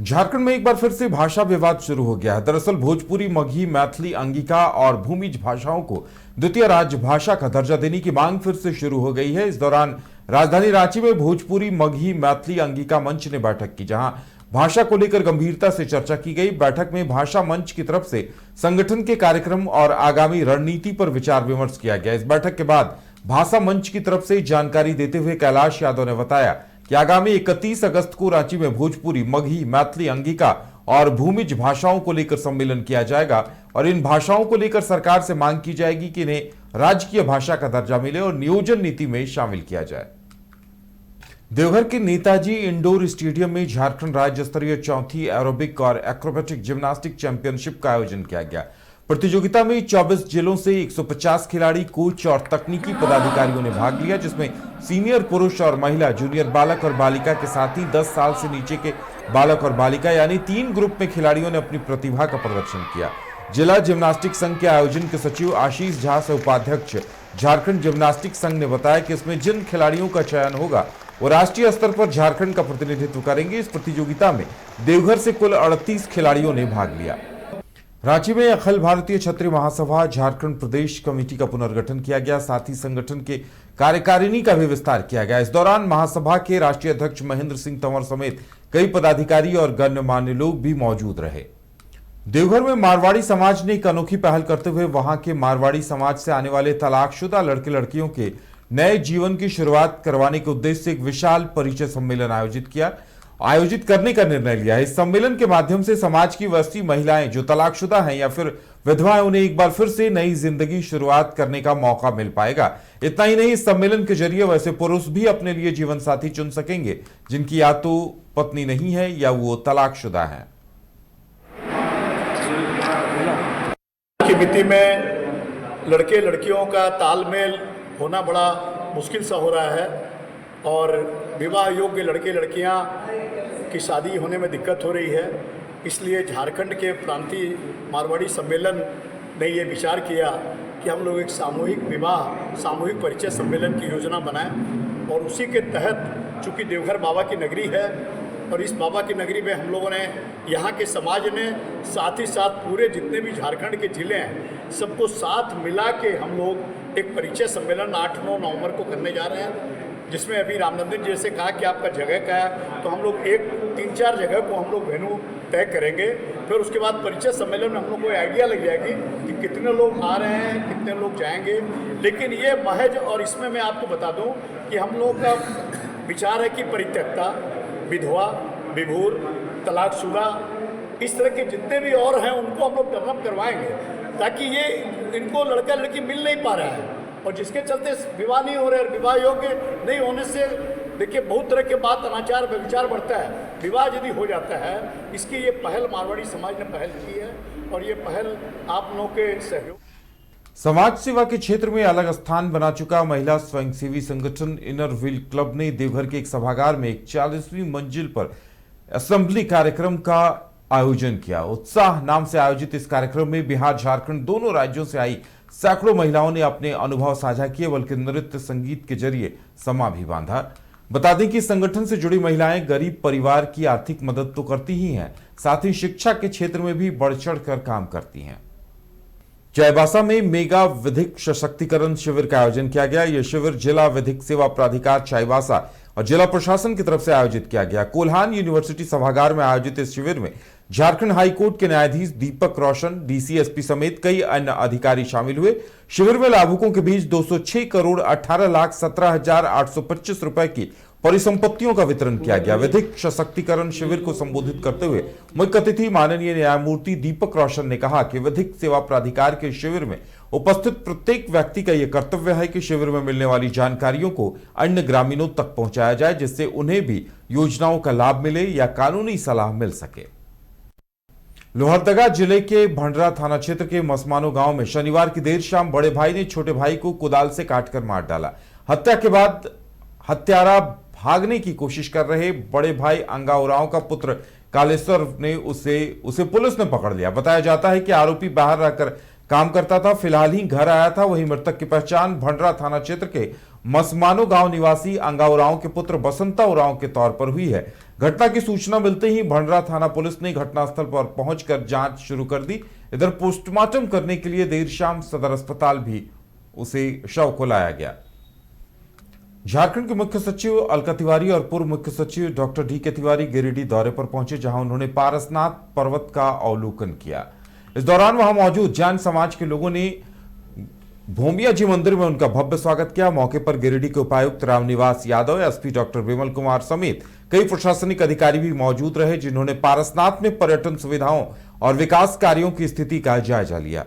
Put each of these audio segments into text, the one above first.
झारखंड में एक बार फिर से भाषा विवाद शुरू हो गया है। दरअसल भोजपुरी, मगही, मैथिली, अंगिका और भूमिज भाषाओं को द्वितीय राजभाषा का दर्जा देने की मांग फिर से शुरू हो गई है। इस दौरान राजधानी रांची में भोजपुरी, मगही, मैथिली, अंगिका मंच ने बैठक की, जहां भाषा को लेकर गंभीरता से चर्चा की गई। बैठक में भाषा मंच की तरफ से संगठन के कार्यक्रम और आगामी रणनीति पर विचार विमर्श किया गया। इस बैठक के बाद भाषा मंच की तरफ से जानकारी देते हुए कैलाश यादव ने बताया कि आगामी 31 अगस्त को रांची में भोजपुरी, मगही, मैथिली, अंगिका और भूमिज भाषाओं को लेकर सम्मेलन किया जाएगा और इन भाषाओं को लेकर सरकार से मांग की जाएगी कि इन्हें राजकीय भाषा का दर्जा मिले और नियोजन नीति में शामिल किया जाए। देवघर के नेताजी इंडोर स्टेडियम में झारखंड राज्य स्तरीय चौथी एरोबिक और एक्रोबेटिक जिम्नास्टिक चैंपियनशिप का आयोजन किया गया। प्रतियोगिता में 24 जिलों से 150 खिलाड़ी, कोच और तकनीकी पदाधिकारियों ने भाग लिया, जिसमें सीनियर पुरुष और महिला, जूनियर बालक और बालिका के साथ ही 10 साल से नीचे के बालक और बालिका यानी 3 ग्रुप में खिलाड़ियों ने अपनी प्रतिभा का प्रदर्शन किया। जिला जिम्नास्टिक संघ के आयोजन के सचिव आशीष झा से उपाध्यक्ष झारखंड जिम्नास्टिक संघ ने बताया कि इसमें जिन खिलाड़ियों का चयन होगा वो राष्ट्रीय स्तर पर झारखंड का प्रतिनिधित्व करेंगे। इस प्रतियोगिता में देवघर से कुल 38 खिलाड़ियों ने भाग लिया। रांची में अखिल भारतीय क्षत्रिय महासभा झारखंड प्रदेश कमेटी का पुनर्गठन किया गया, साथ ही संगठन के कार्यकारिणी का भी विस्तार किया गया। इस दौरान महासभा के राष्ट्रीय अध्यक्ष महेंद्र सिंह तंवर समेत कई पदाधिकारी और गणमान्य लोग भी मौजूद रहे। देवघर में मारवाड़ी समाज ने एक अनोखी पहल करते हुए वहां के मारवाड़ी समाज से आने वाले तलाकशुदा लड़के लड़कियों के नए जीवन की शुरुआत करवाने के उद्देश्य से एक विशाल परिचय सम्मेलन आयोजित करने का निर्णय लिया है। इस सम्मेलन के माध्यम से समाज की वैसी महिलाएं जो तलाकशुदा हैं या फिर विधवा हैं, उन्हें एक बार फिर से नई जिंदगी शुरुआत करने का मौका मिल पाएगा। इतना ही नहीं, इस सम्मेलन के जरिए वैसे पुरुष भी अपने लिए जीवन साथी चुन सकेंगे जिनकी या तो पत्नी नहीं है या वो तलाकशुदा है। की मिति में लड़के लड़कियों का तालमेल होना बड़ा मुश्किल सा हो रहा है और विवाह योग्य लड़के लड़कियां की शादी होने में दिक्कत हो रही है। इसलिए झारखंड के प्रांतीय मारवाड़ी सम्मेलन ने ये विचार किया कि हम लोग एक सामूहिक विवाह, सामूहिक परिचय सम्मेलन की योजना बनाएं और उसी के तहत, चूँकि देवघर बाबा की नगरी है और इस बाबा की नगरी में हम लोगों ने, यहाँ के समाज ने, साथ ही साथ पूरे जितने भी झारखंड के ज़िले हैं सबको साथ मिला के हम लोग एक परिचय सम्मेलन 8-9 नवंबर को करने जा रहे हैं, जिसमें अभी रामनंदन जी से कहा कि आपका जगह क्या है, तो हम लोग 3-4 जगह को हम लोग वेन्यू तय करेंगे। फिर उसके बाद परिचय सम्मेलन में हम लोग को आइडिया लग जाएगी कि कितने लोग आ रहे हैं, कितने लोग जाएंगे। लेकिन ये महज, और इसमें मैं आपको बता दूं कि हम लोग का विचार है कि परित्यक्ता, विधवा, विभूर, तलाकशुदा, इस तरह के जितने भी और हैं उनको हम लोग टर्न अप करवाएंगे, ताकि ये इनको लड़का लड़की मिल नहीं पा रहा है और जिसके चलते विवाह नहीं हो रहे और विवाह योग्य नहीं होने से देखिए बहुत तरह के बात, अनाचार, व्यभिचार बढ़ता है। विवाह यदि हो जाता है, इसकी ये पहल मारवाड़ी समाज ने पहल की है और ये पहल आप लोगों के सहयोग। समाज सेवा के क्षेत्र में अलग स्थान बना चुका महिला स्वयंसेवी संगठन इनर व्हील क्लब ने देवघर के एक सभागार में एक 40वीं मंजिल पर असेंबली कार्यक्रम का आयोजन किया। उत्साह नाम से आयोजित इस कार्यक्रम में बिहार, झारखंड दोनों राज्यों से आई सैकड़ों महिलाओं ने अपने अनुभव साझा किए, बल्कि नृत्य संगीत के जरिए समा भी बांधा। बता दें कि संगठन से जुड़ी महिलाएं गरीब परिवार की आर्थिक मदद तो करती ही हैं, साथ ही शिक्षा के क्षेत्र में भी बढ़ चढ़ कर काम करती हैं। चाईबासा में मेगा विधिक सशक्तिकरण शिविर का आयोजन किया गया। यह शिविर जिला विधिक सेवा प्राधिकार चाईबासा और जिला प्रशासन की तरफ से आयोजित किया गया। कोल्हान यूनिवर्सिटी सभागार में आयोजित इस शिविर में झारखंड हाईकोर्ट के न्यायाधीश दीपक रोशन, डीसीएसपी समेत कई अन्य अधिकारी शामिल हुए। शिविर में लाभुकों के बीच 206 करोड़ 18,17,825 रुपए की परिसंपत्तियों का वितरण किया गया। विधिक सशक्तिकरण शिविर को संबोधित करते हुए मुख्य अतिथि माननीय न्यायमूर्ति दीपक रोशन ने कहा कि विधिक सेवा प्राधिकार के शिविर में उपस्थित प्रत्येक व्यक्ति का यह कर्तव्य है कि शिविर में मिलने वाली जानकारियों को अन्य ग्रामीणों तक पहुंचाया जाए, जिससे उन्हें भी योजनाओं का लाभ मिले या कानूनी सलाह मिल सके। लोहरदगा जिले के भंडरा थाना क्षेत्र के मसमानो गांव में शनिवार की देर शाम बड़े भाई ने छोटे भाई को कुदाल से काटकर मार डाला। हत्या के बाद हत्यारा भागने की कोशिश कर रहे बड़े भाई अंगा उरांव का पुत्र कालेश्वर ने उसे पुलिस ने पकड़ लिया। बताया जाता है कि आरोपी बाहर रहकर काम करता था, फिलहाल ही घर आया था। वहीं मृतक की पहचान भंडरा थाना क्षेत्र के मसमानो गांव निवासी अंगा उरांव के पुत्र बसंता उरांव के तौर पर हुई है। घटना की सूचना मिलते ही भंडरा थाना पुलिस ने घटनास्थल पर पहुंचकर जांच शुरू कर दी। इधर पोस्टमार्टम करने के लिए देर शाम सदर अस्पताल भी उसे शव को लाया गया। झारखंड के मुख्य सचिव अलका तिवारी और पूर्व मुख्य सचिव डॉक्टर डी.के. तिवारी गिरिडीह दौरे पर पहुंचे, जहां उन्होंने पारसनाथ पर्वत का अवलोकन किया। इस दौरान वहां मौजूद जैन समाज के लोगों ने भूमिया जी मंदिर में उनका भव्य स्वागत किया। मौके पर गिरिडीह के उपायुक्त रामनिवास यादव, एसपी डॉक्टर विमल कुमार समेत कई प्रशासनिक अधिकारी भी मौजूद रहे, जिन्होंने पारसनाथ में पर्यटन सुविधाओं और विकास कार्यों की स्थिति का जायजा लिया।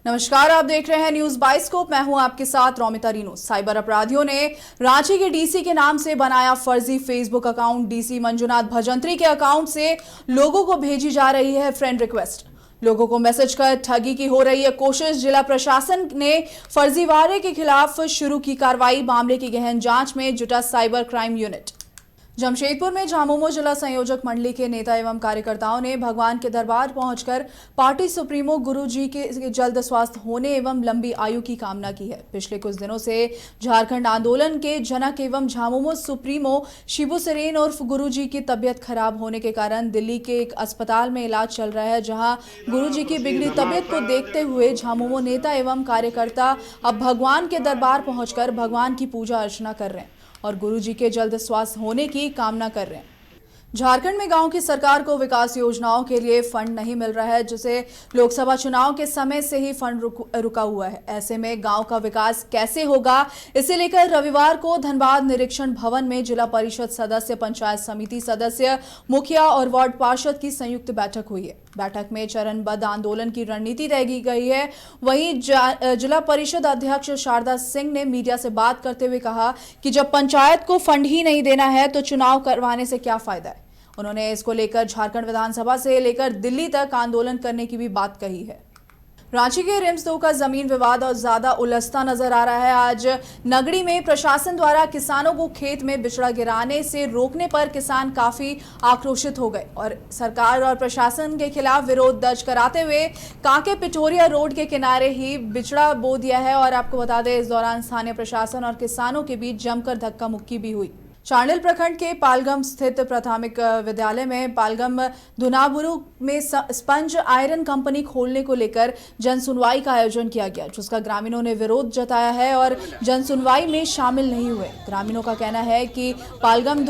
नमस्कार, आप देख रहे हैं न्यूज बाइस्कोप। मैं हूं आपके साथ रोमिता रीनो। साइबर अपराधियों ने रांची के डीसी के नाम से बनाया फर्जी Facebook account. DC Manjunath Bhajantri के अकाउंट से लोगों को भेजी जा रही है फ्रेंड रिक्वेस्ट। लोगों को मैसेज कर ठगी की हो रही है कोशिश। जिला प्रशासन ने फर्जीवाड़े के खिलाफ शुरू की कार्रवाई। मामले की गहन जांच में जुटा साइबर क्राइम यूनिट। जमशेदपुर में झामुमो जिला संयोजक मंडली के नेता एवं कार्यकर्ताओं ने भगवान के दरबार पहुंचकर पार्टी सुप्रीमो गुरुजी के जल्द स्वास्थ्य होने एवं लंबी आयु की कामना की है। पिछले कुछ दिनों से झारखंड आंदोलन के जनक एवं झामुमो सुप्रीमो शिबू सोरेन उर्फ गुरुजी की तबियत खराब होने के कारण दिल्ली के एक अस्पताल में इलाज चल रहा है, जहां गुरुजी की बिगड़ी तबियत को देखते हुए झामुमो नेता एवं कार्यकर्ता अब भगवान के दरबार पहुंचकर भगवान की पूजा अर्चना कर रहे हैं और गुरुजी के जल्द स्वास्थ्य होने की कामना कर रहे हैं। झारखंड में गांव की सरकार को विकास योजनाओं के लिए फंड नहीं मिल रहा है, जिसे लोकसभा चुनाव के समय से ही फंड रुका हुआ है। ऐसे में गांव का विकास कैसे होगा, इसे लेकर रविवार को धनबाद निरीक्षण भवन में जिला परिषद सदस्य, पंचायत समिति सदस्य, मुखिया और वार्ड पार्षद की संयुक्त बैठक हुई है। बैठक में चरणबद्ध आंदोलन की रणनीति तय की गई है। वहीं जिला परिषद अध्यक्ष शारदा सिंह ने मीडिया से बात करते हुए कहा कि जब पंचायत को फंड ही नहीं देना है तो चुनाव करवाने से क्या फायदा है। उन्होंने इसको लेकर झारखंड विधानसभा से लेकर दिल्ली तक आंदोलन करने की भी बात कही है। रांची के रिम्स 2 का जमीन विवाद और ज्यादा उलझता नजर आ रहा है। आज नगड़ी में प्रशासन द्वारा किसानों को खेत में बिचड़ा गिराने से रोकने पर किसान काफी आक्रोशित हो गए और सरकार और प्रशासन के खिलाफ विरोध दर्ज कराते हुए कांके पिठोरिया रोड के किनारे ही बिचड़ा बो दिया है। और आपको बता दें, इस दौरान स्थानीय प्रशासन और किसानों के बीच जमकर धक्का मुक्की भी हुई। चांडिल प्रखंड के पालगम स्थित प्राथमिक विद्यालय में पालगम धुनाबुरु में स्पंज आयरन कंपनी खोलने को लेकर जन सुनवाई का आयोजन किया गया, जिसका ग्रामीणों ने विरोध जताया है और जन सुनवाई में शामिल नहीं हुए। ग्रामीणों का कहना है कि पालगम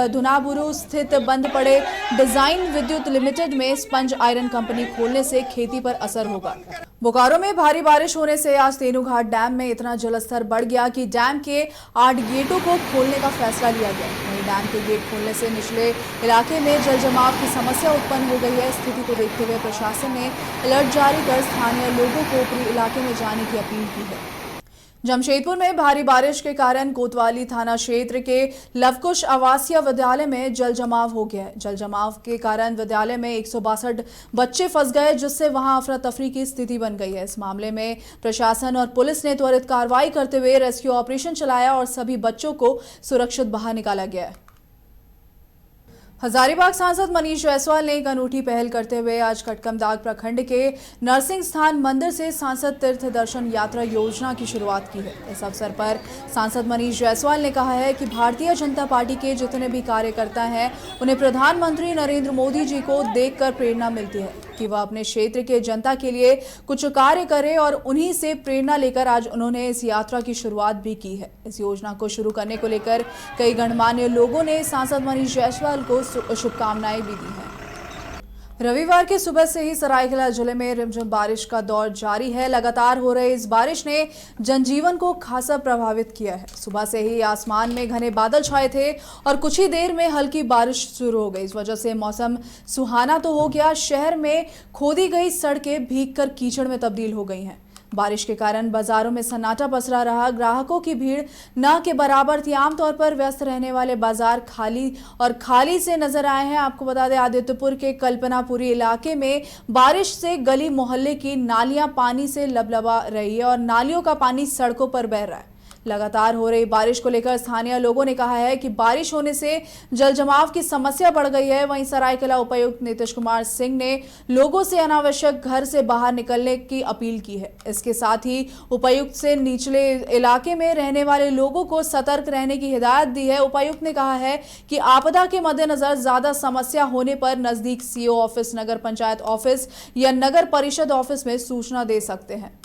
धुनाबुरु स्थित बंद पड़े डिजाइन विद्युत लिमिटेड में स्पंज आयरन कंपनी खोलने से खेती पर असर होगा। बोकारो में भारी बारिश होने से आज तेनूघाट डैम में इतना जलस्तर बढ़ गया कि डैम के 8 गेटों को खोलने का फैसला लिया गया। वहीं डैम के गेट खोलने से निचले इलाके में जल जमाव की समस्या उत्पन्न हो गई है। स्थिति को देखते हुए प्रशासन ने अलर्ट जारी कर स्थानीय लोगों को ऊपरी इलाके में जाने की अपील की है। जमशेदपुर में भारी बारिश के कारण कोतवाली थाना क्षेत्र के लवकुश आवासीय विद्यालय में जल जमाव हो गया है। जल जमाव के कारण विद्यालय में 162 बच्चे फंस गए, जिससे वहां अफरा तफरी की स्थिति बन गई है। इस मामले में प्रशासन और पुलिस ने त्वरित कार्रवाई करते हुए रेस्क्यू ऑपरेशन चलाया और सभी बच्चों को सुरक्षित बाहर निकाला गया है। हजारीबाग सांसद मनीष जायसवाल ने एक अनूठी पहल करते हुए आज कटकमदाग प्रखंड के नरसिंह स्थान मंदिर से सांसद तीर्थ दर्शन यात्रा योजना की शुरुआत की है। इस अवसर पर सांसद मनीष जायसवाल ने कहा है कि भारतीय जनता पार्टी के जितने भी कार्यकर्ता हैं, उन्हें प्रधानमंत्री नरेंद्र मोदी जी को देखकर प्रेरणा मिलती है कि वह अपने क्षेत्र के जनता के लिए कुछ कार्य करें और उन्हीं से प्रेरणा लेकर आज उन्होंने इस यात्रा की शुरुआत भी की है। इस योजना को शुरू करने को लेकर कई गणमान्य लोगों ने सांसद मनीष जायसवाल को शुभकामनाएं भी दी हैं। रविवार की सुबह से ही सरायकेला जिले में रिमझिम बारिश का दौर जारी है। लगातार हो रही इस बारिश ने जनजीवन को खासा प्रभावित किया है। सुबह से ही आसमान में घने बादल छाए थे और कुछ ही देर में हल्की बारिश शुरू हो गई। इस वजह से मौसम सुहाना तो हो गया, शहर में खोदी गई सड़कें भीगकर कीचड़ में तब्दील हो गई हैं। बारिश के कारण बाजारों में सन्नाटा पसरा रहा। ग्राहकों की भीड़ न के बराबर थी। आमतौर पर व्यस्त रहने वाले बाजार खाली से नजर आए हैं। आपको बता दें, आदित्यपुर के कल्पनापुरी इलाके में बारिश से गली मोहल्ले की नालियां पानी से लबलबा रही है और नालियों का पानी सड़कों पर बह रहा है। लगातार हो रही बारिश को लेकर स्थानीय लोगों ने कहा है कि बारिश होने से जल जमाव की समस्या बढ़ गई है। वहीं सरायकेला उपायुक्त नीतीश कुमार सिंह ने लोगों से अनावश्यक घर से बाहर निकलने की अपील की है। इसके साथ ही उपायुक्त से निचले इलाके में रहने वाले लोगों को सतर्क रहने की हिदायत दी है। उपायुक्त ने कहा है कि आपदा के मद्देनजर ज्यादा समस्या होने पर नजदीक सीओ ऑफिस, नगर पंचायत ऑफिस या नगर परिषद ऑफिस में सूचना दे सकते हैं।